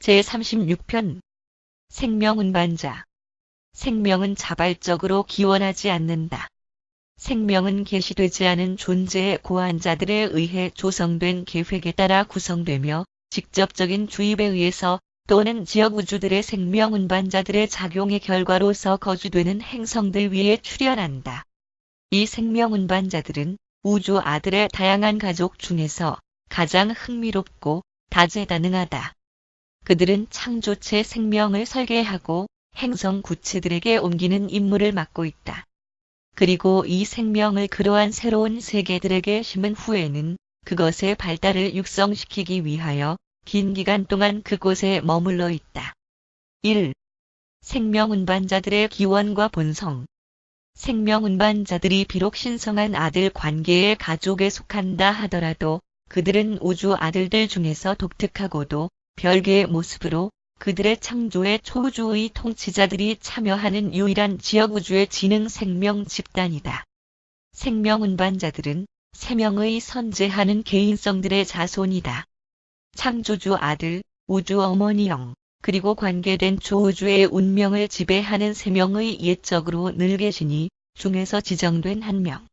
제36편 생명운반자. 생명은 자발적으로 기원하지 않는다. 생명은 계시되지 않은 존재의 고안자들에 의해 조성된 계획에 따라 구성되며 직접적인 주입에 의해서 또는 지역 우주들의 생명운반자들의 작용의 결과로서 거주되는 행성들 위에 출현한다. 이 생명운반자들은 우주 아들의 다양한 가족 중에서 가장 흥미롭고 다재다능하다. 그들은 창조체 생명을 설계하고 행성 구체들에게 옮기는 임무를 맡고 있다. 그리고 이 생명을 그러한 새로운 세계들에게 심은 후에는 그것의 발달을 육성시키기 위하여 긴 기간 동안 그곳에 머물러 있다. 1. 생명운반자들의 기원과 본성. 생명운반자들이 비록 신성한 아들 관계의 가족에 속한다 하더라도 그들은 우주 아들들 중에서 독특하고도 별개의 모습으로 그들의 창조의 초우주의 통치자들이 참여하는 유일한 지역우주의 지능 생명 집단이다. 생명운반자들은 세명의 선재하는 개인성들의 자손이다. 창조주 아들, 우주 어머니 영, 그리고 관계된 초우주의 운명을 지배하는 세명의 옛적으로 늘 계시니 중에서 지정된 한 명.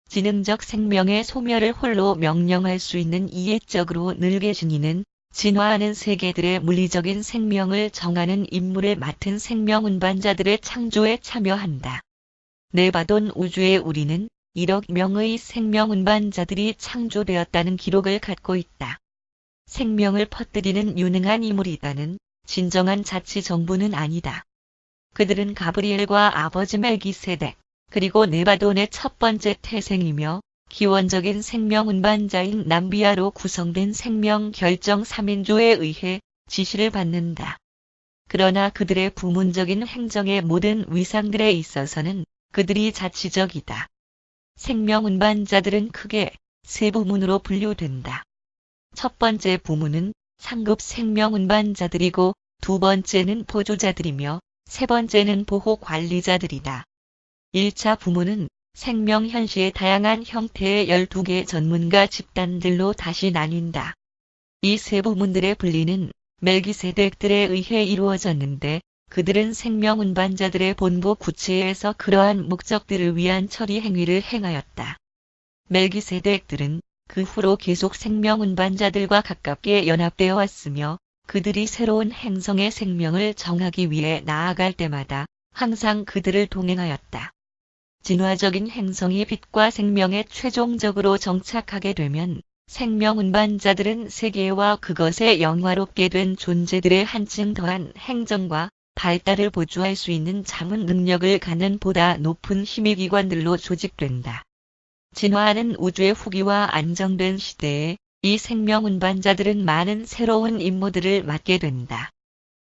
지능적 생명의 소멸을 홀로 명령할 수 있는 이 옛적으로 늘 계신 이는 진화하는 세계들의 물리적인 생명을 정하는 임무를 맡은 생명운반자들의 창조에 참여한다. 네바돈 우주의 우리는 1억 명의 생명운반자들이 창조되었다는 기록을 갖고 있다. 생명을 퍼뜨리는 유능한 인물이다는 진정한 자치 정부는 아니다. 그들은 가브리엘과 아버지 멜기세덱, 그리고 네바돈의 첫 번째 태생이며 기원적인 생명운반자인 남비아로 구성된 생명 결정 3인조에 의해 지시를 받는다. 그러나 그들의 부문적인 행정의 모든 위상들에 있어서는 그들이 자치적이다. 생명운반자들은 크게 세 부문으로 분류된다. 첫 번째 부문은 상급 생명운반자들이고 두 번째는 보조자들이며 세 번째는 보호관리자들이다. 1차 부문은 생명 현시의 다양한 형태의 12개 전문가 집단들로 다시 나뉜다. 이 세 부문들의 분리는 멜기세덱들에 의해 이루어졌는데 그들은 생명운반자들의 본부 구체에서 그러한 목적들을 위한 처리 행위를 행하였다. 멜기세덱들은 그 후로 계속 생명운반자들과 가깝게 연합되어 왔으며 그들이 새로운 행성의 생명을 정하기 위해 나아갈 때마다 항상 그들을 동행하였다. 진화적인 행성이 빛과 생명에 최종적으로 정착하게 되면 생명운반자들은 세계와 그것에 영화롭게 된 존재들의 한층 더한 행정과 발달을 보조할 수 있는 자문 능력을 갖는 보다 높은 힘의기관들로 조직된다. 진화하는 우주의 후기와 안정된 시대에 이 생명운반자들은 많은 새로운 임무들을 맡게 된다.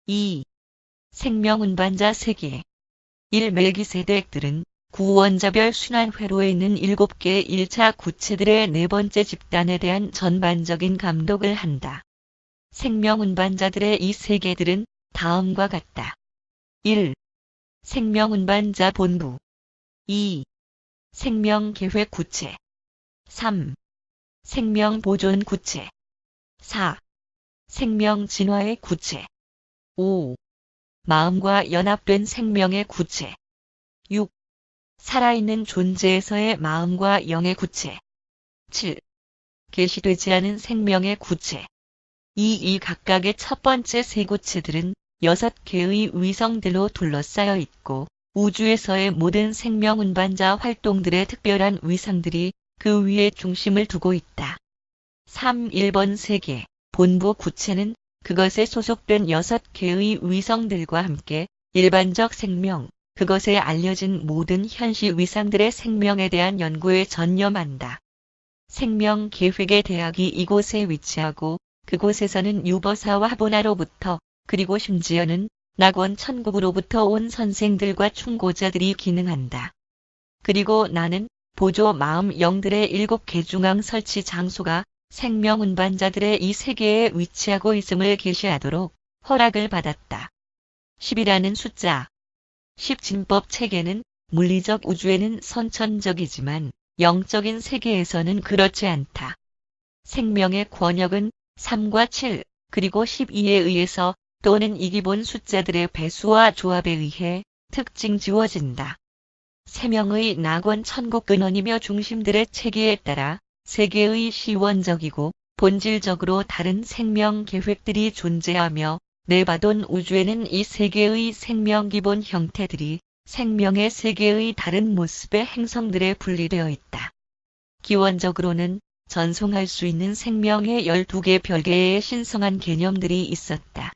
2. 생명운반자 세계. 1. 멜기세덱들은 구원자별 순환회로에 있는 7개의 1차 구체들의 네 번째 집단에 대한 전반적인 감독을 한다. 생명운반자들의 이 세계들은 다음과 같다. 1. 생명운반자 본부. 2. 생명계획 구체. 3. 생명보존 구체. 4. 생명진화의 구체. 5. 마음과 연합된 생명의 구체. 6. 살아있는 존재에서의 마음과 영의 구체. 7. 계시되지 않은 생명의 구체. 이 각각의 첫 번째 세 구체들은 6개의 위성들로 둘러싸여 있고 우주에서의 모든 생명운반자 활동들의 특별한 위상들이 그 위에 중심을 두고 있다. 1번 세계, 본부 구체는 그것에 소속된 6개의 위성들과 함께 일반적 생명, 그것에 알려진 모든 현시 위상들의 생명에 대한 연구에 전념한다. 생명 계획의 대학이 이곳에 위치하고 그곳에서는 유버사와 하보나로부터 그리고 심지어는 낙원 천국으로부터 온 선생들과 충고자들이 기능한다. 그리고 나는 보조 마음 영들의 7개 중앙 설치 장소가 생명운반자들의 이 세계에 위치하고 있음을 계시하도록 허락을 받았다. 10이라는 숫자. 10 진법 체계는 물리적 우주에는 선천적이지만 영적인 세계에서는 그렇지 않다. 생명의 권역은 3과 7, 그리고 12에 의해서 또는 이 기본 숫자들의 배수와 조합에 의해 특징 지워진다. 세명의 낙원 천국 근원이며 중심들의 체계에 따라 세계의 시원적이고 본질적으로 다른 생명 계획들이 존재하며 네바돈 우주에는 이 세계의 생명 기본 형태들이 생명의 세계의 다른 모습의 행성들에 분리되어 있다. 기원적으로는 전송할 수 있는 생명의 12개 별개의 신성한 개념들이 있었다.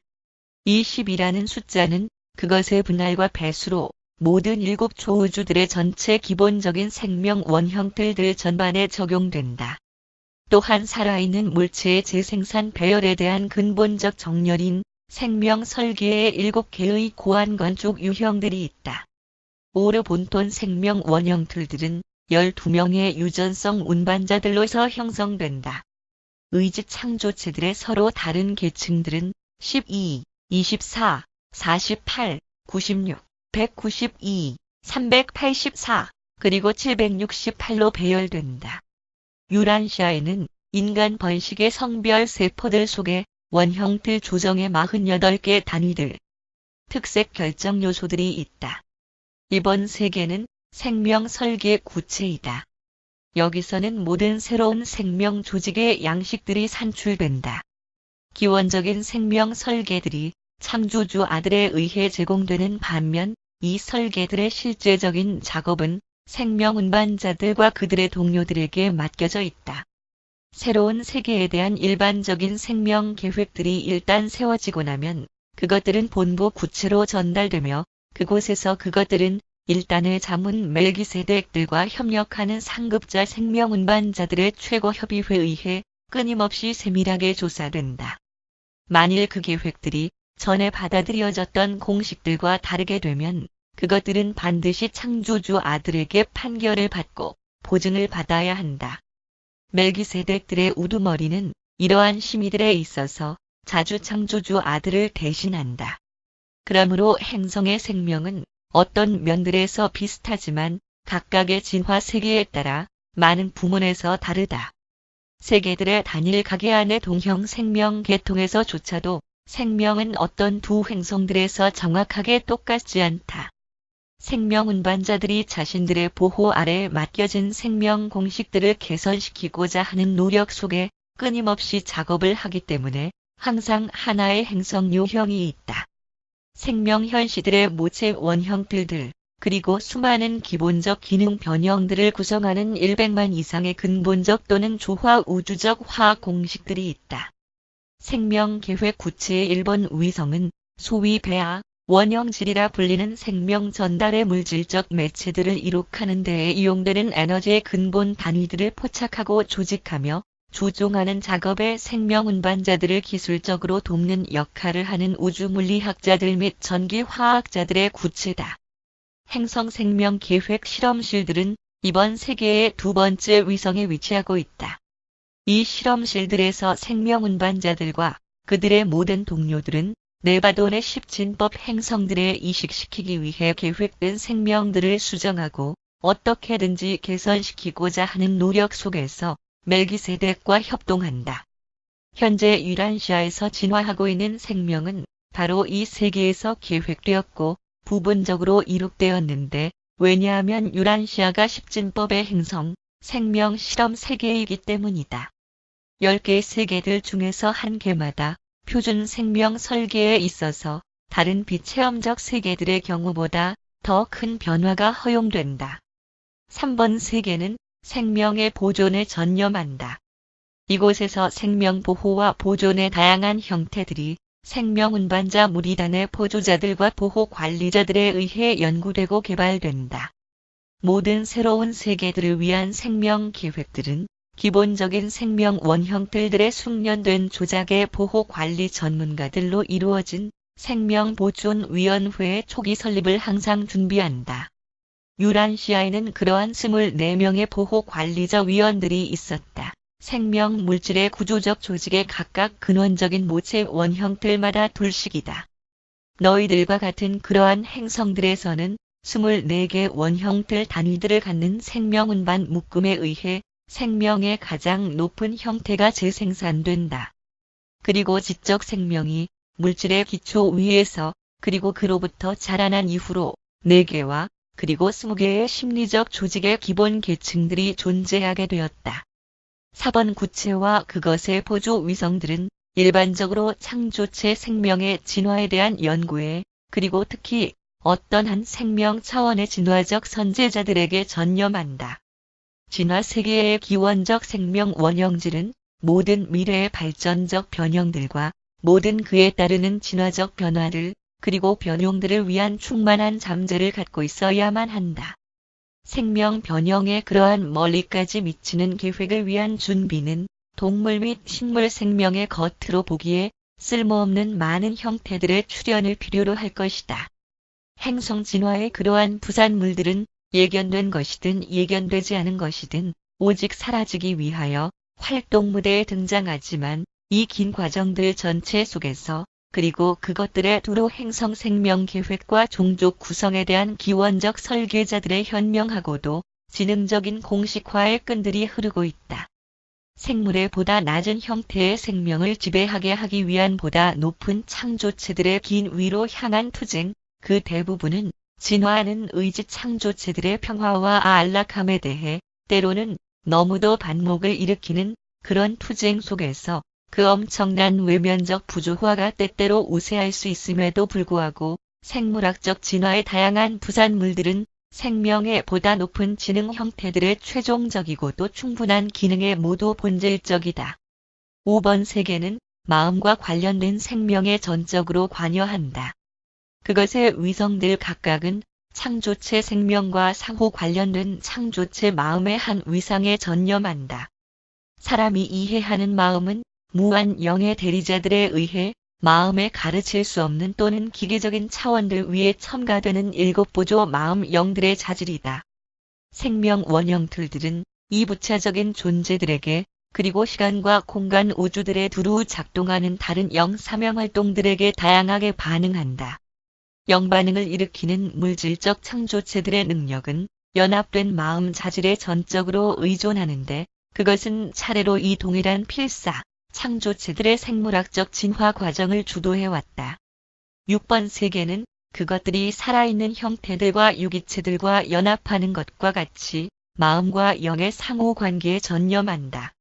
이 10이라는 숫자는 그것의 분할과 배수로 모든 7초우주들의 전체 기본적인 생명 원형틀들 전반에 적용된다. 또한 살아있는 물체의 재생산 배열에 대한 근본적 정렬인 생명 설계의 7개의 고안 건축 유형들이 있다. 오르 본톤 생명 원형틀들은 12명의 유전성 운반자들로서 형성된다. 의지 창조체들의 서로 다른 계층들은 12, 24, 48, 96, 192, 384, 그리고 768로 배열된다. 유란시아에는 인간 번식의 성별 세포들 속에 원형틀 조정의 48개 단위들, 특색 결정 요소들이 있다. 이번 세계는 생명 설계 구체이다. 여기서는 모든 새로운 생명 조직의 양식들이 산출된다. 기원적인 생명 설계들이 창조주 아들에 의해 제공되는 반면 이 설계들의 실제적인 작업은 생명 운반자들과 그들의 동료들에게 맡겨져 있다. 새로운 세계에 대한 일반적인 생명 계획들이 일단 세워지고 나면 그것들은 본부 구체로 전달되며 그곳에서 그것들은 일단의 자문 멜기세덱들과 협력하는 상급자 생명 운반자들의 최고 협의회에 의해 끊임없이 세밀하게 조사된다. 만일 그 계획들이 전에 받아들여졌던 공식들과 다르게 되면 그것들은 반드시 창조주 아들에게 판결을 받고 보증을 받아야 한다. 멜기세덱들의 우두머리는 이러한 심의들에 있어서 자주 창조주 아들을 대신한다. 그러므로 행성의 생명은 어떤 면들에서 비슷하지만 각각의 진화 세계에 따라 많은 부문에서 다르다. 세계들의 단일 가계 안의 동형 생명 계통에서조차도 생명은 어떤 두 행성들에서 정확하게 똑같지 않다. 생명 운반자들이 자신들의 보호 아래 맡겨진 생명 공식들을 개선시키고자 하는 노력 속에 끊임없이 작업을 하기 때문에 항상 하나의 행성 유형이 있다. 생명 현시들의 모체 원형틀들, 그리고 수많은 기본적 기능 변형들을 구성하는 100만 이상의 근본적 또는 조화 우주적 화학 공식들이 있다. 생명 계획 구체의 1번 위성은 소위 배아, 원형질이라 불리는 생명 전달의 물질적 매체들을 이룩하는 데에 이용되는 에너지의 근본 단위들을 포착하고 조직하며 조종하는 작업에 생명 운반자들을 기술적으로 돕는 역할을 하는 우주물리학자들 및 전기화학자들의 구체다. 행성 생명 계획 실험실들은 이번 세계의 두 번째 위성에 위치하고 있다. 이 실험실들에서 생명 운반자들과 그들의 모든 동료들은 네바돈의 10진법 행성들에 이식시키기 위해 계획된 생명들을 수정하고 어떻게든지 개선시키고자 하는 노력 속에서 멜기세덱과 협동한다. 현재 유란시아에서 진화하고 있는 생명은 바로 이 세계에서 계획되었고 부분적으로 이룩되었는데 왜냐하면 유란시아가 10진법의 행성, 생명 실험 세계이기 때문이다. 10개의 세계들 중에서 한 개마다 표준 생명 설계에 있어서 다른 비체험적 세계들의 경우보다 더 큰 변화가 허용된다. 3번 세계는 생명의 보존에 전념한다. 이곳에서 생명 보호와 보존의 다양한 형태들이 생명 운반자 무리단의 보조자들과 보호 관리자들에 의해 연구되고 개발된다. 모든 새로운 세계들을 위한 생명 계획들은 기본적인 생명 원형틀들의 숙련된 조작의 보호 관리 전문가들로 이루어진 생명보존위원회의 초기 설립을 항상 준비한다. 유란시아에는 그러한 24명의 보호 관리자 위원들이 있었다. 생명 물질의 구조적 조직의 각각 근원적인 모체 원형틀마다 둘씩이다. 너희들과 같은 그러한 행성들에서는 24개 원형틀 단위들을 갖는 생명 운반 묶음에 의해 생명의 가장 높은 형태가 재생산된다. 그리고 지적 생명이 물질의 기초 위에서 그리고 그로부터 자라난 이후로 4개와 그리고 20개의 심리적 조직의 기본 계층들이 존재하게 되었다. 4번 구체와 그것의 보조 위성들은 일반적으로 창조체 생명의 진화에 대한 연구에 그리고 특히 어떤 한 생명 차원의 진화적 선제자들에게 전념한다. 진화 세계의 기원적 생명 원형질은 모든 미래의 발전적 변형들과 모든 그에 따르는 진화적 변화들 그리고 변용들을 위한 충만한 잠재를 갖고 있어야만 한다. 생명 변형의 그러한 멀리까지 미치는 계획을 위한 준비는 동물 및 식물 생명의 겉으로 보기에 쓸모없는 많은 형태들의 출현을 필요로 할 것이다. 행성 진화의 그러한 부산물들은 예견된 것이든 예견되지 않은 것이든 오직 사라지기 위하여 활동 무대에 등장하지만 이 긴 과정들 전체 속에서 그리고 그것들의 두루 행성 생명 계획과 종족 구성에 대한 기원적 설계자들의 현명하고도 지능적인 공식화의 끈들이 흐르고 있다. 생물의 보다 낮은 형태의 생명을 지배하게 하기 위한 보다 높은 창조체들의 긴 위로 향한 투쟁, 그 대부분은 진화하는 의지 창조체들의 평화와 안락함에 대해 때로는 너무도 반목을 일으키는 그런 투쟁 속에서 그 엄청난 외면적 부조화가 때때로 우세할 수 있음에도 불구하고 생물학적 진화의 다양한 부산물들은 생명의 보다 높은 지능 형태들의 최종적이고도 충분한 기능에 모두 본질적이다. 5번 세계는 마음과 관련된 생명에 전적으로 관여한다. 그것의 위성들 각각은 창조체 생명과 상호 관련된 창조체 마음의 한 위상에 전념한다. 사람이 이해하는 마음은 무한 영의 대리자들에 의해 마음에 가르칠 수 없는 또는 기계적인 차원들 위에 첨가되는 7보조 마음 영들의 자질이다. 생명 원형틀들은 이 부차적인 존재들에게 그리고 시간과 공간 우주들에 두루 작동하는 다른 영 사명 활동들에게 다양하게 반응한다. 영반응을 일으키는 물질적 창조체들의 능력은 연합된 마음 자질에 전적으로 의존하는데 그것은 차례로 이 동일한 필사, 창조체들의 생물학적 진화 과정을 주도해왔다. 6번 세계는 그것들이 살아있는 형태들과 유기체들과 연합하는 것과 같이 마음과 영의 상호관계에 전념한다.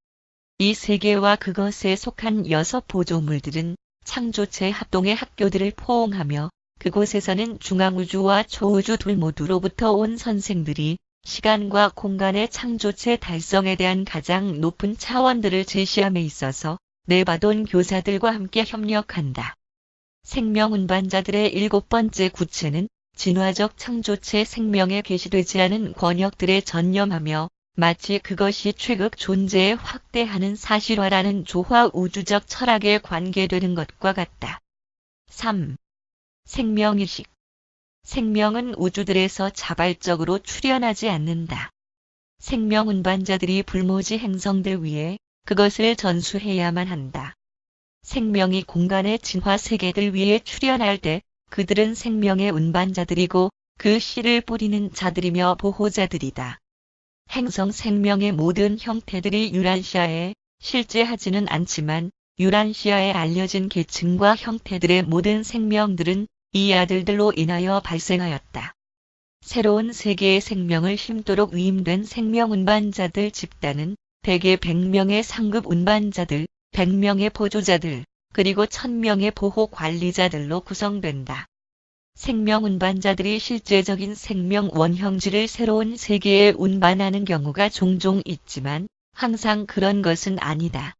이 세계와 그것에 속한 6보조물들은 창조체 합동의 학교들을 포옹하며 그곳에서는 중앙우주와 초우주 둘 모두로부터 온 선생들이 시간과 공간의 창조체 달성에 대한 가장 높은 차원들을 제시함에 있어서 네바돈 교사들과 함께 협력한다. 생명 운반자들의 7번째 구체는 진화적 창조체 생명에 계시되지 않은 권역들에 전념하며 마치 그것이 최극 존재에 확대하는 사실화라는 조화 우주적 철학에 관계되는 것과 같다. 3. 생명의식. 생명은 우주들에서 자발적으로 출현하지 않는다. 생명 운반자들이 불모지 행성들 위에 그것을 전수해야만 한다. 생명이 공간의 진화 세계들 위에 출현할 때 그들은 생명의 운반자들이고 그 씨를 뿌리는 자들이며 보호자들이다. 행성 생명의 모든 형태들이 유란시아에 실제하지는 않지만 유란시아에 알려진 계층과 형태들의 모든 생명들은 이 아들들로 인하여 발생하였다. 새로운 세계의 생명을 심도록 위임된 생명 운반자들 집단은 대개 100명의 상급 운반자들, 100명의 보조자들, 그리고 1000명의 보호 관리자들로 구성된다. 생명 운반자들이 실제적인 생명 원형질을 새로운 세계에 운반하는 경우가 종종 있지만 항상 그런 것은 아니다.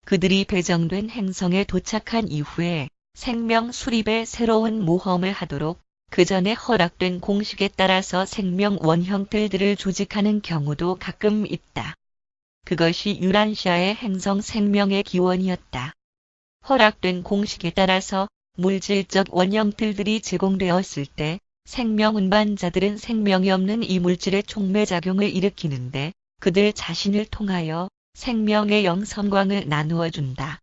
그들이 배정된 행성에 도착한 이후에 생명 수립의 새로운 모험을 하도록 그 전에 허락된 공식에 따라서 생명 원형들을 조직하는 경우도 가끔 있다. 그것이 유란시아의 행성 생명의 기원이었다. 허락된 공식에 따라서 물질적 원형들이 제공되었을 때 생명 운반자들은 생명이 없는 이 물질의 촉매작용을 일으키는데 그들 자신을 통하여 생명의 영성광을 나누어 준다.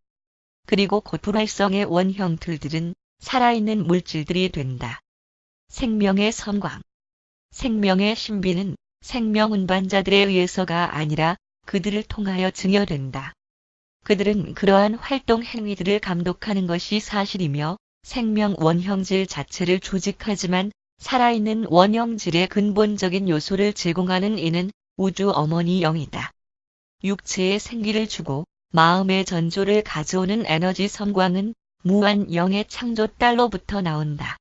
그리고 곧 불활성의 원형틀들은 살아있는 물질들이 된다. 생명의 성광. 생명의 신비는 생명 운반자들에 의해서가 아니라 그들을 통하여 증여된다. 그들은 그러한 활동 행위들을 감독하는 것이 사실이며 생명 원형질 자체를 조직하지만 살아있는 원형질의 근본적인 요소를 제공하는 이는 우주 어머니 영이다. 육체에 생기를 주고 마음의 전조를 가져오는 에너지 성광은 무한 영의 창조 딸로부터 나온다.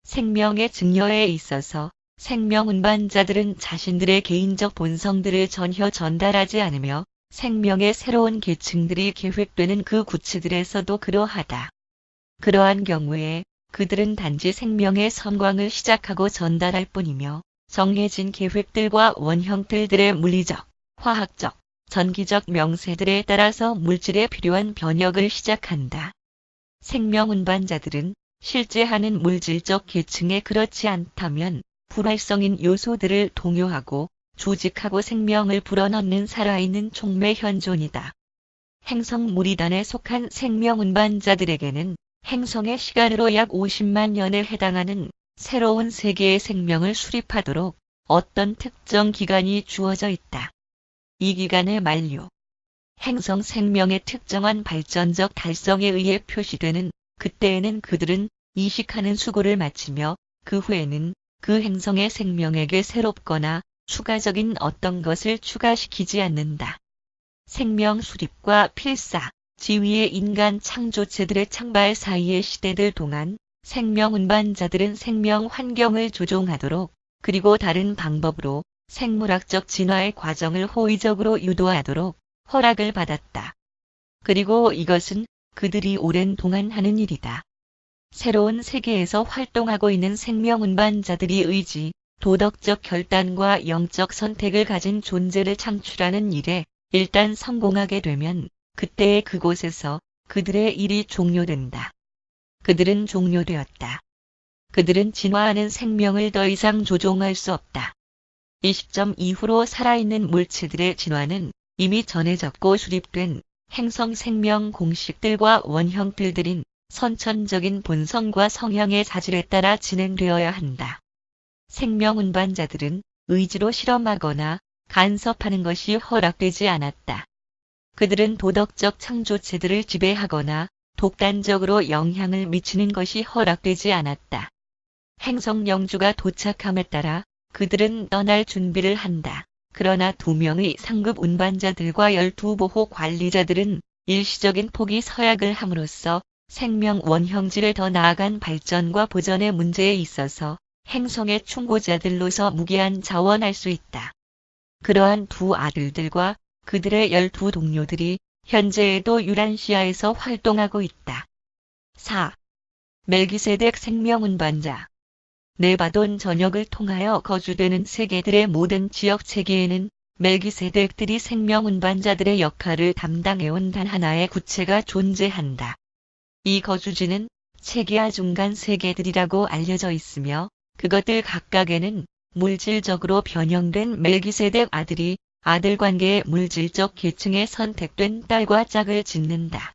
생명의 증여에 있어서 생명 운반자들은 자신들의 개인적 본성들을 전혀 전달하지 않으며 생명의 새로운 계층들이 계획되는 그 구체들에서도 그러하다. 그러한 경우에 그들은 단지 생명의 성광을 시작하고 전달할 뿐이며 정해진 계획들과 원형틀들의 물리적, 화학적, 전기적 명세들에 따라서 물질에 필요한 변혁을 시작한다. 생명 운반자들은 실제 하는 물질적 계층에 그렇지 않다면 불활성인 요소들을 동요하고 조직하고 생명을 불어넣는 살아있는 촉매 현존이다. 행성 무리단에 속한 생명 운반자들에게는 행성의 시간으로 약 50만 년에 해당하는 새로운 세계의 생명을 수립하도록 어떤 특정 기간이 주어져 있다. 이 기간의 만료. 행성 생명의 특정한 발전적 달성에 의해 표시되는 그때에는 그들은 이식하는 수고를 마치며 그 후에는 그 행성의 생명에게 새롭거나 추가적인 어떤 것을 추가시키지 않는다. 생명 수립과 필사, 지위의 인간 창조체들의 창발 사이의 시대들 동안 생명 운반자들은 생명 환경을 조종하도록 그리고 다른 방법으로 생물학적 진화의 과정을 호의적으로 유도하도록 허락을 받았다. 그리고 이것은 그들이 오랜 동안 하는 일이다. 새로운 세계에서 활동하고 있는 생명 운반자들이 의지, 도덕적 결단과 영적 선택을 가진 존재를 창출하는 일에 일단 성공하게 되면 그때의 그곳에서 그들의 일이 종료된다. 그들은 종료되었다. 그들은 진화하는 생명을 더 이상 조종할 수 없다. 이 시점 이후로 살아있는 물체들의 진화는 이미 전해졌고 수립된 행성 생명 공식들과 원형들들인 선천적인 본성과 성향의 자질에 따라 진행되어야 한다. 생명 운반자들은 의지로 실험하거나 간섭하는 것이 허락되지 않았다. 그들은 도덕적 창조체들을 지배하거나 독단적으로 영향을 미치는 것이 허락되지 않았다. 행성 영주가 도착함에 따라 그들은 떠날 준비를 한다. 그러나 2명의 상급 운반자들과 12보호 관리자들은 일시적인 포기 서약을 함으로써 생명 원형질을 더 나아간 발전과 보전의 문제에 있어서 행성의 충고자들로서 무기한 자원할 수 있다. 그러한 2 아들들과 그들의 12 동료들이 현재에도 유란시아에서 활동하고 있다. 4. 멜기세덱 생명 운반자. 네바돈 전역을 통하여 거주되는 세계들의 모든 지역 체계에는 멜기세덱들이 생명 운반자들의 역할을 담당해온 단 하나의 구체가 존재한다. 이 거주지는 체계화 중간 세계들이라고 알려져 있으며 그것들 각각에는 물질적으로 변형된 멜기세덱 아들이 아들 관계의 물질적 계층에 선택된 딸과 짝을 짓는다.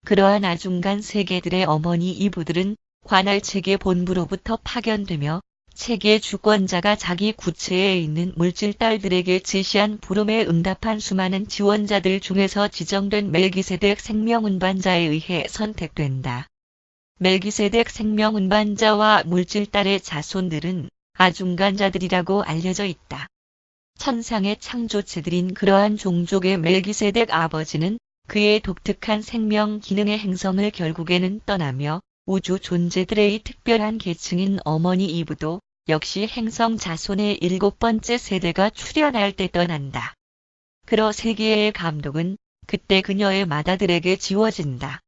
그러한 아중간 세계들의 어머니 이부들은 관할 체계 본부로부터 파견되며 체계 주권자가 자기 구체에 있는 물질 딸들에게 제시한 부름에 응답한 수많은 지원자들 중에서 지정된 멜기세덱 생명 운반자에 의해 선택된다. 멜기세덱 생명 운반자와 물질 딸의 자손들은 아중간자들이라고 알려져 있다. 천상의 창조체들인 그러한 종족의 멜기세덱 아버지는 그의 독특한 생명 기능의 행성을 결국에는 떠나며 우주 존재들의 특별한 계층인 어머니 이브도 역시 행성 자손의 7번째 세대가 출현할 때 떠난다. 그러 세계의 감독은 그때 그녀의 맏아들에게 지워진다.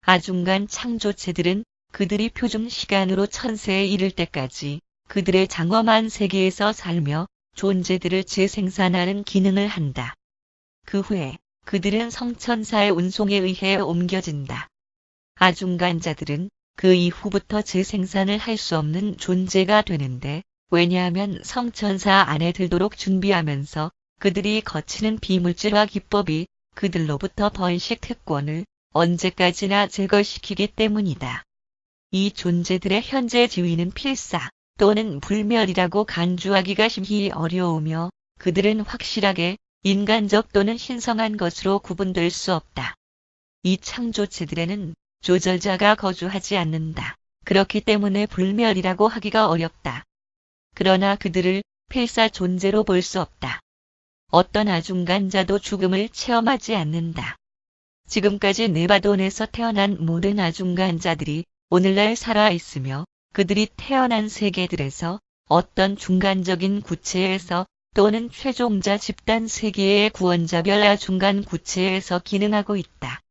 아중간 창조체들은 그들이 표준 시간으로 천세에 이를 때까지 그들의 장엄한 세계에서 살며 존재들을 재생산하는 기능을 한다. 그 후에 그들은 성천사의 운송에 의해 옮겨진다. 아중간자들은 그 이후부터 재생산을 할 수 없는 존재가 되는데 왜냐하면 성천사 안에 들도록 준비하면서 그들이 거치는 비물질화 기법이 그들로부터 번식 특권을 언제까지나 제거시키기 때문이다. 이 존재들의 현재 지위는 필사 또는 불멸이라고 간주하기가 심히 어려우며 그들은 확실하게 인간적 또는 신성한 것으로 구분될 수 없다. 이 창조체들에는 조절자가 거주하지 않는다. 그렇기 때문에 불멸이라고 하기가 어렵다. 그러나 그들을 필사 존재로 볼 수 없다. 어떤 아중간자도 죽음을 체험하지 않는다. 지금까지 네바돈에서 태어난 모든 아중간자들이 오늘날 살아있으며 그들이 태어난 세계들에서 어떤 중간적인 구체에서 또는 최종자 집단 세계의 구원자별 아중간 구체에서 기능하고 있다.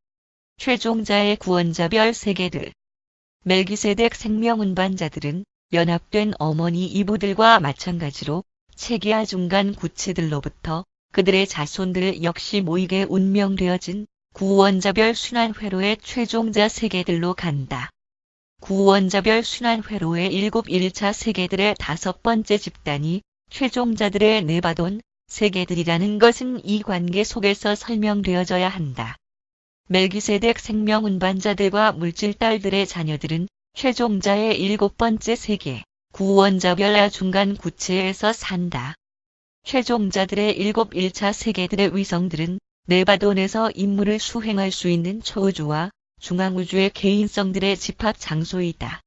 최종자의 구원자별 세계들. 멜기세덱 생명운반자들은 연합된 어머니 이브들과 마찬가지로 체계 아중간 구체들로부터 그들의 자손들 역시 모이게 운명되어진 구원자별 순환회로의 최종자 세계들로 간다. 구원자별 순환회로의 1차 세계들의 5번째 집단이 최종자들의 네바돈 세계들이라는 것은 이 관계 속에서 설명되어져야 한다. 멜기세덱 생명운반자들과 물질딸들의 자녀들은 최종자의 7번째 세계, 구원자별 아중간 구체에서 산다. 최종자들의 1차 세계들의 위성들은 네바돈에서 임무를 수행할 수 있는 초우주와 중앙우주의 개인성들의 집합 장소이다.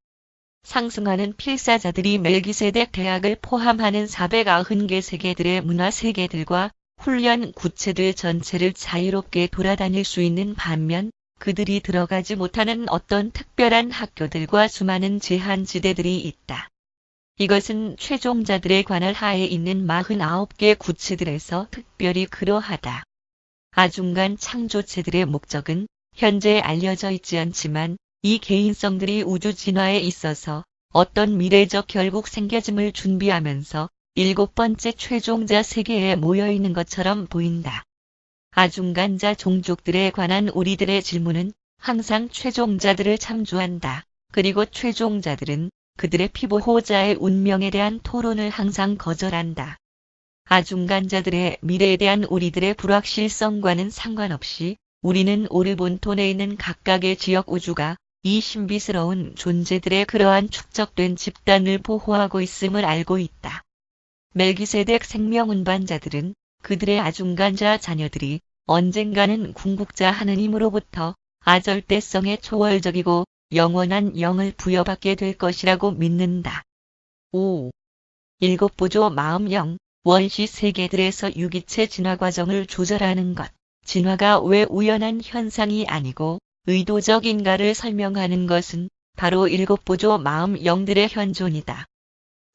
상승하는 필사자들이 멜기세덱 대학을 포함하는 490개 세계들의 문화 세계들과 훈련 구체들 전체를 자유롭게 돌아다닐 수 있는 반면 그들이 들어가지 못하는 어떤 특별한 학교들과 수많은 제한지대들이 있다. 이것은 최종자들의 관할 하에 있는 49개 구체들에서 특별히 그러하다. 아중간 창조체들의 목적은 현재 알려져 있지 않지만 이 개인성들이 우주 진화에 있어서 어떤 미래적 결국 생겨짐을 준비하면서 7번째 최종자 세계에 모여있는 것처럼 보인다. 아중간자 종족들에 관한 우리들의 질문은 항상 최종자들을 참조한다. 그리고 최종자들은 그들의 피보호자의 운명에 대한 토론을 항상 거절한다. 아중간자들의 미래에 대한 우리들의 불확실성과는 상관없이 우리는 오르본톤에 있는 각각의 지역 우주가 이 신비스러운 존재들의 그러한 축적된 집단을 보호하고 있음을 알고 있다. 멜기세덱 생명운반자들은 그들의 아중간자 자녀들이 언젠가는 궁극자 하느님으로부터 아절대성의 초월적이고 영원한 영을 부여받게 될 것이라고 믿는다. 5. 일곱보조 마음영, 원시 세계들에서 유기체 진화 과정을 조절하는 것. 진화가 왜 우연한 현상이 아니고 의도적인가를 설명하는 것은 바로 7보조 마음 영들의 현존이다.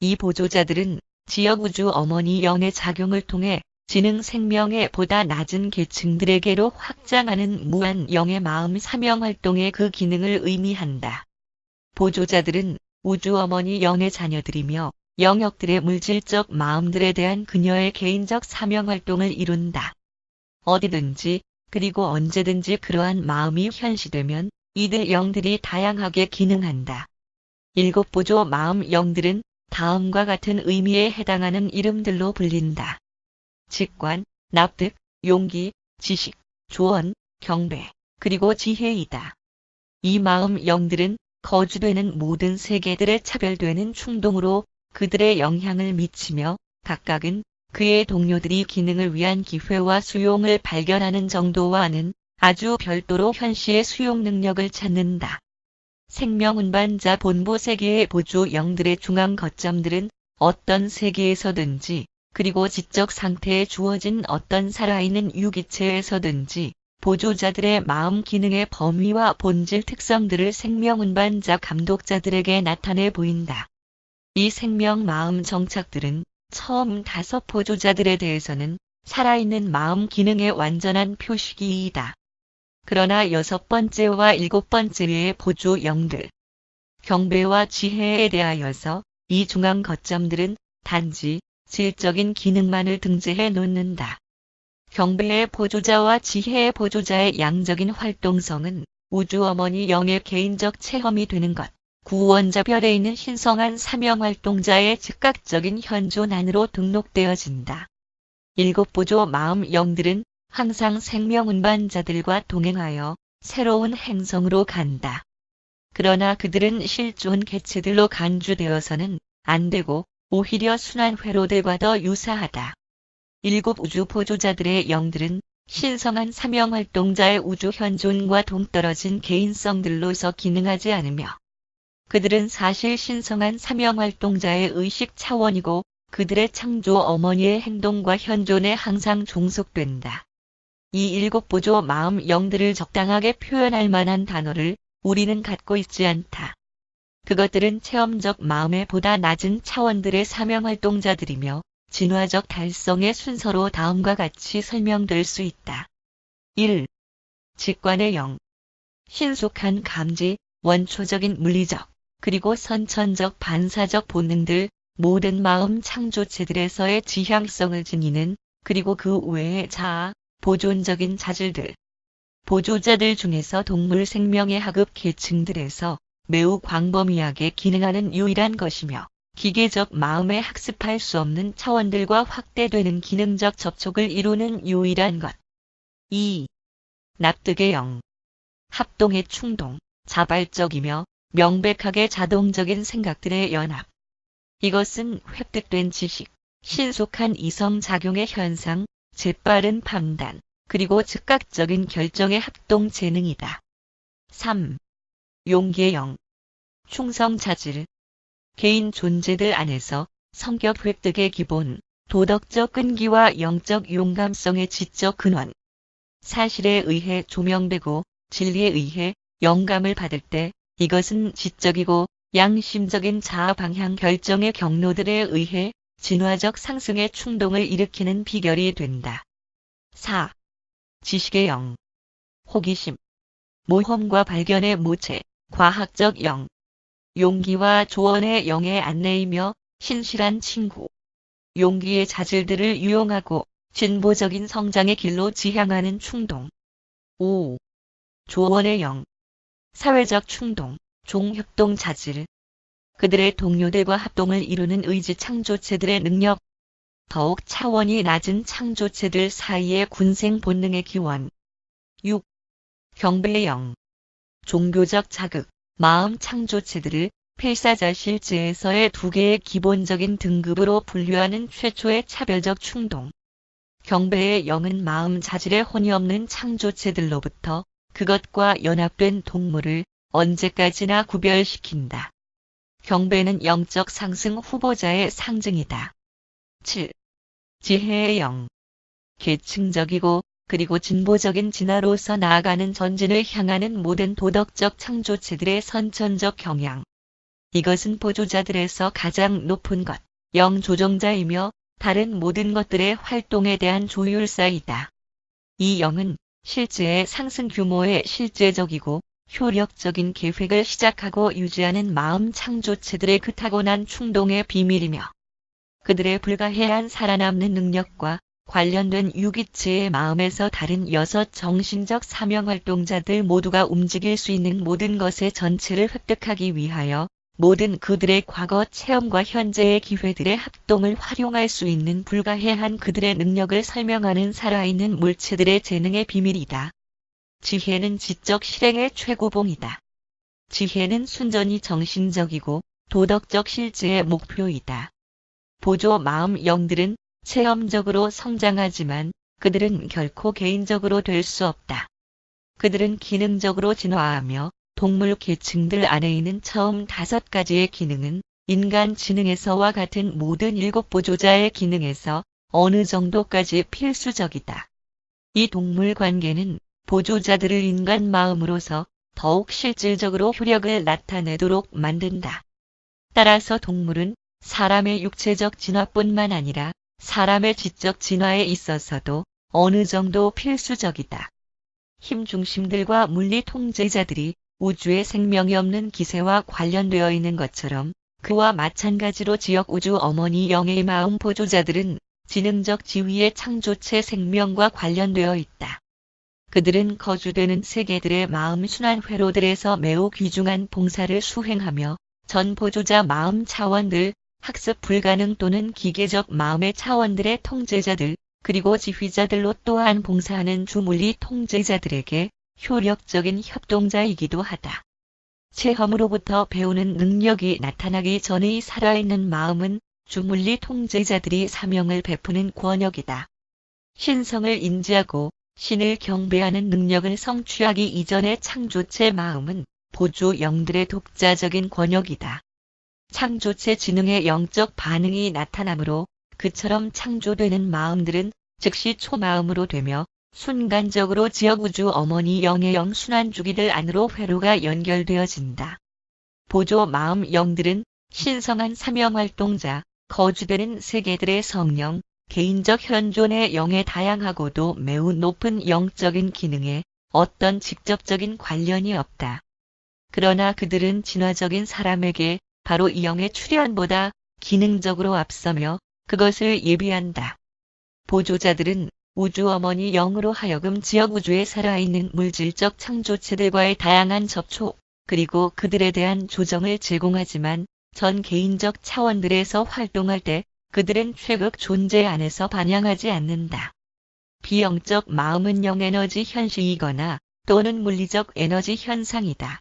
이 보조자들은 지역우주 어머니 영의 작용을 통해 지능 생명의 보다 낮은 계층들에게로 확장하는 무한 영의 마음 사명활동의 그 기능을 의미한다. 보조자들은 우주 어머니 영의 자녀들이며 영역들의 물질적 마음들에 대한 그녀의 개인적 사명활동을 이룬다. 어디든지 그리고 언제든지 그러한 마음이 현시되면 이들 영들이 다양하게 기능한다. 7보조 마음 영들은 다음과 같은 의미에 해당하는 이름들로 불린다. 직관, 납득, 용기, 지식, 조언, 경배, 그리고 지혜이다. 이 마음 영들은 거주되는 모든 세계들에 차별되는 충동으로 그들의 영향을 미치며 각각은 그의 동료들이 기능을 위한 기회와 수용을 발견하는 정도와는 아주 별도로 현시의 수용 능력을 찾는다. 생명운반자 본부 세계의 보조 영들의 중앙 거점들은 어떤 세계에서든지 그리고 지적 상태에 주어진 어떤 살아있는 유기체에서든지 보조자들의 마음 기능의 범위와 본질 특성들을 생명운반자 감독자들에게 나타내 보인다. 이 생명 마음 정착들은 처음 5 보조자들에 대해서는 살아있는 마음 기능의 완전한 표식이다. 그러나 6번째와 7번째의 보조 영들, 경배와 지혜에 대하여서 이 중앙 거점들은 단지 질적인 기능만을 등재해 놓는다. 경배의 보조자와 지혜의 보조자의 양적인 활동성은 우주 어머니 영의 개인적 체험이 되는 것, 구원자별에 있는 신성한 사명활동자의 즉각적인 현존 안으로 등록되어진다. 7보조 마음 영들은 항상 생명운반자들과 동행하여 새로운 행성으로 간다. 그러나 그들은 실존 개체들로 간주되어서는 안 되고 오히려 순환 회로들과 더 유사하다. 일곱 우주 보조자들의 영들은 신성한 사명활동자의 우주 현존과 동떨어진 개인성들로서 기능하지 않으며 그들은 사실 신성한 사명활동자의 의식 차원이고 그들의 창조 어머니의 행동과 현존에 항상 종속된다. 이 일곱 보조 마음 영들을 적당하게 표현할 만한 단어를 우리는 갖고 있지 않다. 그것들은 체험적 마음의 보다 낮은 차원들의 사명활동자들이며 진화적 달성의 순서로 다음과 같이 설명될 수 있다. 1. 직관의 영. 신속한 감지, 원초적인 물리적, 그리고 선천적 반사적 본능들, 모든 마음 창조체들에서의 지향성을 지니는, 그리고 그 외의 자아, 보존적인 자질들. 보조자들 중에서 동물 생명의 하급 계층들에서 매우 광범위하게 기능하는 유일한 것이며 기계적 마음에 학습할 수 없는 차원들과 확대되는 기능적 접촉을 이루는 유일한 것. 2. 납득의 영. 합동의 충동, 자발적이며 명백하게 자동적인 생각들의 연합. 이것은 획득된 지식, 신속한 이성작용의 현상, 재빠른 판단, 그리고 즉각적인 결정의 합동 재능이다. 3. 용기의 영. 충성 자질. 개인 존재들 안에서 성격 획득의 기본, 도덕적 끈기와 영적 용감성의 지적 근원. 사실에 의해 조명되고 진리에 의해 영감을 받을 때 이것은 지적이고 양심적인 자아 방향 결정의 경로들에 의해 진화적 상승의 충동을 일으키는 비결이 된다. 4. 지식의 영. 호기심. 모험과 발견의 모체, 과학적 영. 용기와 조언의 영의 안내이며 신실한 친구. 용기의 자질들을 유용하고 진보적인 성장의 길로 지향하는 충동. 5. 조언의 영. 사회적 충동, 종협동 자질. 그들의 동료들과 합동을 이루는 의지 창조체들의 능력. 더욱 차원이 낮은 창조체들 사이의 군생 본능의 기원. 6. 경배의 영. 종교적 자극, 마음 창조체들을 필사자 실제에서의 두 개의 기본적인 등급으로 분류하는 최초의 차별적 충동. 경배의 영은 마음 자질의 혼이 없는 창조체들로부터 그것과 연합된 동물을 언제까지나 구별시킨다. 경배는 영적 상승 후보자의 상징이다. 7. 지혜의 영. 계층적이고 그리고 진보적인 진화로서 나아가는 전진을 향하는 모든 도덕적 창조체들의 선천적 경향. 이것은 보조자들에서 가장 높은 것, 영조종자이며 다른 모든 것들의 활동에 대한 조율사이다. 이 영은 실제의 상승 규모의 실제적이고 효력적인 계획을 시작하고 유지하는 마음 창조체들의 그 타고난 충동의 비밀이며 그들의 불가해한 살아남는 능력과 관련된 유기체의 마음에서 다른 여섯 정신적 사명활동자들 모두가 움직일 수 있는 모든 것의 전체를 획득하기 위하여 모든 그들의 과거 체험과 현재의 기회들의 합동을 활용할 수 있는 불가해한 그들의 능력을 설명하는 살아있는 물체들의 재능의 비밀이다. 지혜는 지적 실행의 최고봉이다. 지혜는 순전히 정신적이고 도덕적 실제의 목표이다. 보조 마음 영들은 체험적으로 성장하지만 그들은 결코 개인적으로 될 수 없다. 그들은 기능적으로 진화하며 동물 계층들 안에 있는 처음 5가지의 기능은 인간 지능에서와 같은 모든 7 보조자의 기능에서 어느 정도까지 필수적이다. 이 동물 관계는 보조자들을 인간 마음으로서 더욱 실질적으로 효력을 나타내도록 만든다. 따라서 동물은 사람의 육체적 진화뿐만 아니라 사람의 지적 진화에 있어서도 어느 정도 필수적이다. 힘 중심들과 물리 통제자들이 우주의 생명이 없는 기세와 관련되어 있는 것처럼 그와 마찬가지로 지역 우주 어머니 영의 마음 보조자들은 지능적 지위의 창조체 생명과 관련되어 있다. 그들은 거주되는 세계들의 마음 순환 회로들에서 매우 귀중한 봉사를 수행하며 전 보조자 마음 차원들, 학습 불가능 또는 기계적 마음의 차원들의 통제자들, 그리고 지휘자들로 또한 봉사하는 주물리 통제자들에게 효력적인 협동자이기도 하다. 체험으로부터 배우는 능력이 나타나기 전의 살아있는 마음은 주물리 통제자들이 사명을 베푸는 권역이다. 신성을 인지하고 신을 경배하는 능력을 성취하기 이전의 창조체 마음은 보조 영들의 독자적인 권역이다. 창조체 지능의 영적 반응이 나타나므로 그처럼 창조되는 마음들은 즉시 초마음으로 되며 순간적으로 지역우주 어머니 영의 영 순환주기들 안으로 회로가 연결되어진다. 보조 마음 영들은 신성한 사명활동자, 거주되는 세계들의 성령, 개인적 현존의 영에 다양하고도 매우 높은 영적인 기능에 어떤 직접적인 관련이 없다. 그러나 그들은 진화적인 사람에게 바로 이 영의 출현보다 기능적으로 앞서며 그것을 예비한다. 보조자들은 우주 어머니 영으로 하여금 지역 우주에 살아있는 물질적 창조체들과의 다양한 접촉, 그리고 그들에 대한 조정을 제공하지만 전 개인적 차원들에서 활동할 때 그들은 최극 존재 안에서 반영하지 않는다. 비영적 마음은 영에너지 현실이거나 또는 물리적 에너지 현상이다.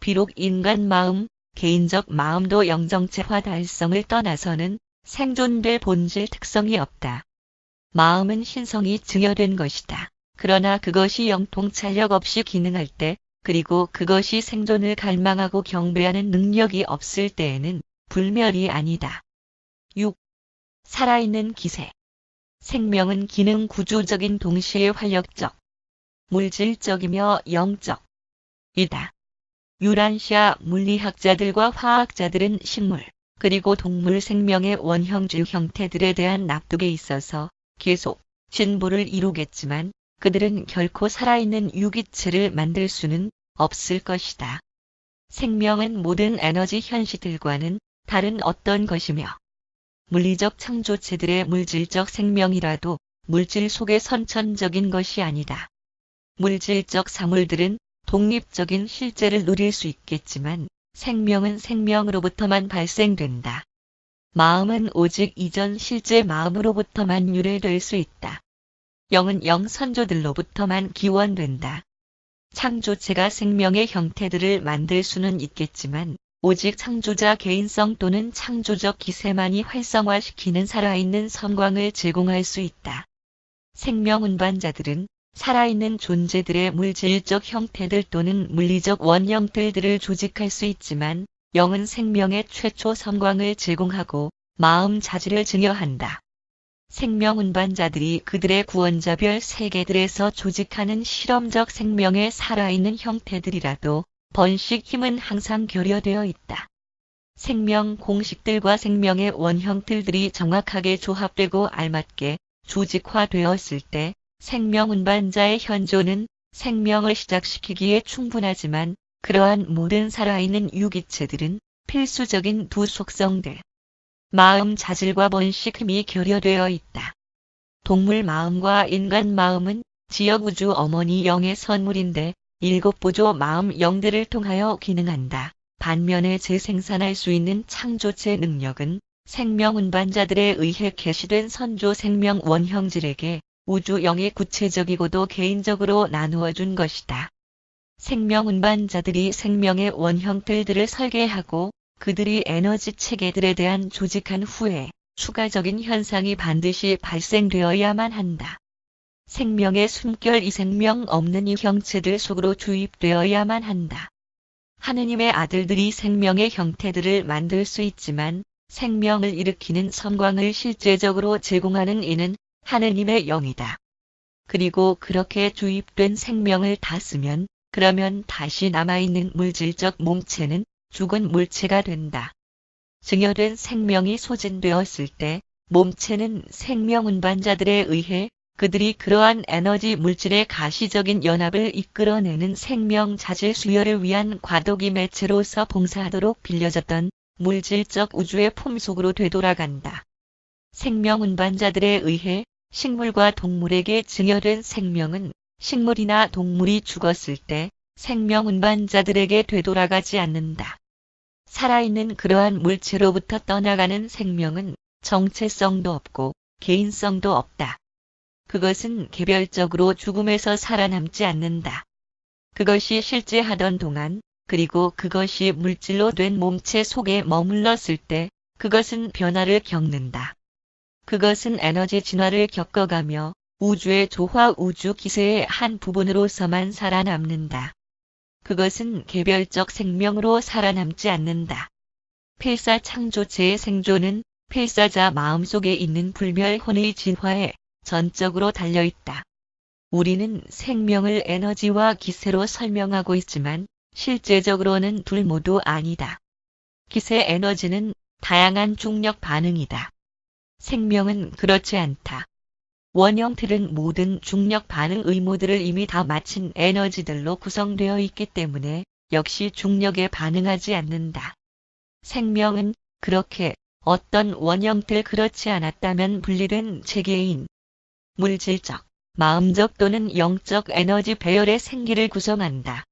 비록 인간 마음, 개인적 마음도 영정체화 달성을 떠나서는 생존될 본질 특성이 없다. 마음은 신성이 증여된 것이다. 그러나 그것이 영통찰력 없이 기능할 때, 그리고 그것이 생존을 갈망하고 경배하는 능력이 없을 때에는 불멸이 아니다. 6. 살아있는 기세. 생명은 기능 구조적인 동시에 활력적, 물질적이며 영적 이다. 유란시아 물리학자들과 화학자들은 식물, 그리고 동물 생명의 원형질 형태들에 대한 납득에 있어서 계속 진보를 이루겠지만 그들은 결코 살아있는 유기체를 만들 수는 없을 것이다. 생명은 모든 에너지 현시들과는 다른 어떤 것이며 물리적 창조체들의 물질적 생명이라도 물질 속의 선천적인 것이 아니다. 물질적 사물들은 독립적인 실제를 누릴 수 있겠지만 생명은 생명으로부터만 발생된다. 마음은 오직 이전 실제 마음으로부터만 유래될 수 있다. 영은 영선조들로부터만 기원된다. 창조체가 생명의 형태들을 만들 수는 있겠지만 오직 창조자 개인성 또는 창조적 기세만이 활성화시키는 살아있는 선광을 제공할 수 있다. 생명 운반자들은 살아있는 존재들의 물질적 형태들 또는 물리적 원형들을 조직할 수 있지만 영은 생명의 최초 선광을 제공하고 마음 자질을 증여한다. 생명 운반자들이 그들의 구원자별 세계들에서 조직하는 실험적 생명의 살아있는 형태들이라도 번식 힘은 항상 결여되어 있다. 생명 공식들과 생명의 원형들이 정확하게 조합되고 알맞게 조직화되었을 때 생명 운반자의 현존은 생명을 시작시키기에 충분하지만 그러한 모든 살아있는 유기체들은 필수적인 두 속성들, 마음 자질과 번식 힘이 결여되어 있다. 동물 마음과 인간 마음은 지역 우주 어머니 영의 선물인데 7보조 마음 영들을 통하여 기능한다. 반면에 재생산할 수 있는 창조체 능력은 생명 운반자들에 의해 계시된 선조 생명 원형질에게 우주 영이 구체적이고도 개인적으로 나누어 준 것이다. 생명 운반자들이 생명의 원형들을 설계하고 그들이 에너지 체계들에 대한 조직한 후에 추가적인 현상이 반드시 발생되어야만 한다. 생명의 숨결 이 생명 없는 이 형체들 속으로 주입되어야만 한다. 하느님의 아들들이 생명의 형태들을 만들 수 있지만 생명을 일으키는 선광을 실제적으로 제공하는 이는 하느님의 영이다. 그리고 그렇게 주입된 생명을 다 쓰면 그러면 다시 남아있는 물질적 몸체는 죽은 물체가 된다. 증여된 생명이 소진되었을 때 몸체는 생명 운반자들에 의해 그들이 그러한 에너지 물질의 가시적인 연합을 이끌어내는 생명 자질 수여를 위한 과도기 매체로서 봉사하도록 빌려졌던 물질적 우주의 품속으로 되돌아간다. 생명 운반자들에 의해 식물과 동물에게 증여된 생명은 식물이나 동물이 죽었을 때 생명 운반자들에게 되돌아가지 않는다. 살아있는 그러한 물체로부터 떠나가는 생명은 정체성도 없고 개인성도 없다. 그것은 개별적으로 죽음에서 살아남지 않는다. 그것이 실제 하던 동안, 그리고 그것이 물질로 된 몸체 속에 머물렀을 때 그것은 변화를 겪는다. 그것은 에너지 진화를 겪어가며 우주의 조화 우주 기세의 한 부분으로서만 살아남는다. 그것은 개별적 생명으로 살아남지 않는다. 필사 창조체의 생존은 필사자 마음속에 있는 불멸혼의 진화에 전적으로 달려있다. 우리는 생명을 에너지와 기세로 설명하고 있지만 실제적으로는 둘 모두 아니다. 기세 에너지는 다양한 중력 반응이다. 생명은 그렇지 않다. 원형틀은 모든 중력 반응 의무들을 이미 다 마친 에너지들로 구성되어 있기 때문에 역시 중력에 반응하지 않는다. 생명은 그렇게 어떤 원형틀 그렇지 않았다면 분리된 체계인 물질적, 마음적 또는 영적 에너지 배열의 생기를 구성한다.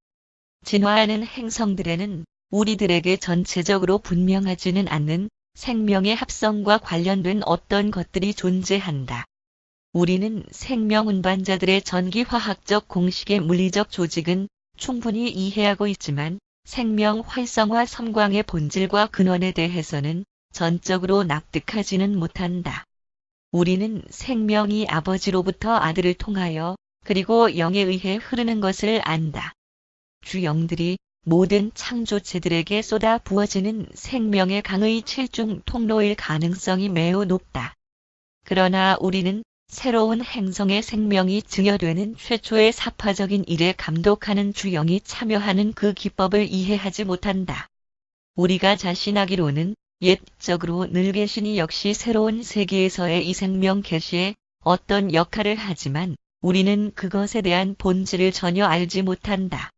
진화하는 행성들에는 우리들에게 전체적으로 분명하지는 않는 생명의 합성과 관련된 어떤 것들이 존재한다. 우리는 생명 운반자들의 전기화학적 공식의 물리적 조직은 충분히 이해하고 있지만 생명 활성화 섬광의 본질과 근원에 대해서는 전적으로 납득하지는 못한다. 우리는 생명이 아버지로부터 아들을 통하여 그리고 영에 의해 흐르는 것을 안다. 주영들이 모든 창조체들에게 쏟아 부어지는 생명의 강의 7중 통로일 가능성이 매우 높다. 그러나 우리는 새로운 행성의 생명이 증여되는 최초의 사파적인 일에 감독하는 주영이 참여하는 그 기법을 이해하지 못한다. 우리가 자신하기로는 옛적으로 늘 계시니 역시 새로운 세계에서의 이 생명 계시에 어떤 역할을 하지만 우리는 그것에 대한 본질을 전혀 알지 못한다.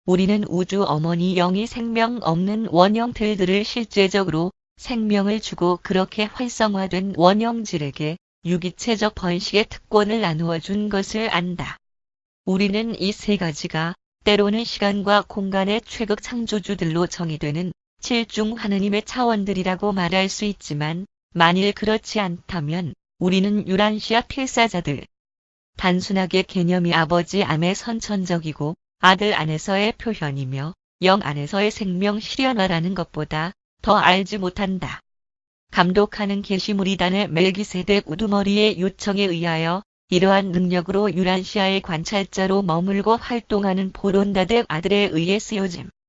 우리는 우주 어머니 영이 생명 없는 원형들들을 실제적으로 생명을 주고 그렇게 활성화된 원형질에게 유기체적 번식의 특권을 나누어 준 것을 안다. 우리는 이 세 가지가 때로는 시간과 공간의 최극 창조주들로 정의되는 7중 하느님의 차원들이라고 말할 수 있지만 만일 그렇지 않다면 우리는 유란시아 필사자들. 단순하게 개념이 아버지 안에 선천적이고 아들 안에서의 표현이며 영 안에서의 생명 실현화라는 것보다 더 알지 못한다. 감독하는 계시무리단의 멜기세덱 우두머리의 요청에 의하여 이러한 능력으로 유란시아의 관찰자로 머물고 활동하는 보론다덱 아들에 의해 쓰여짐.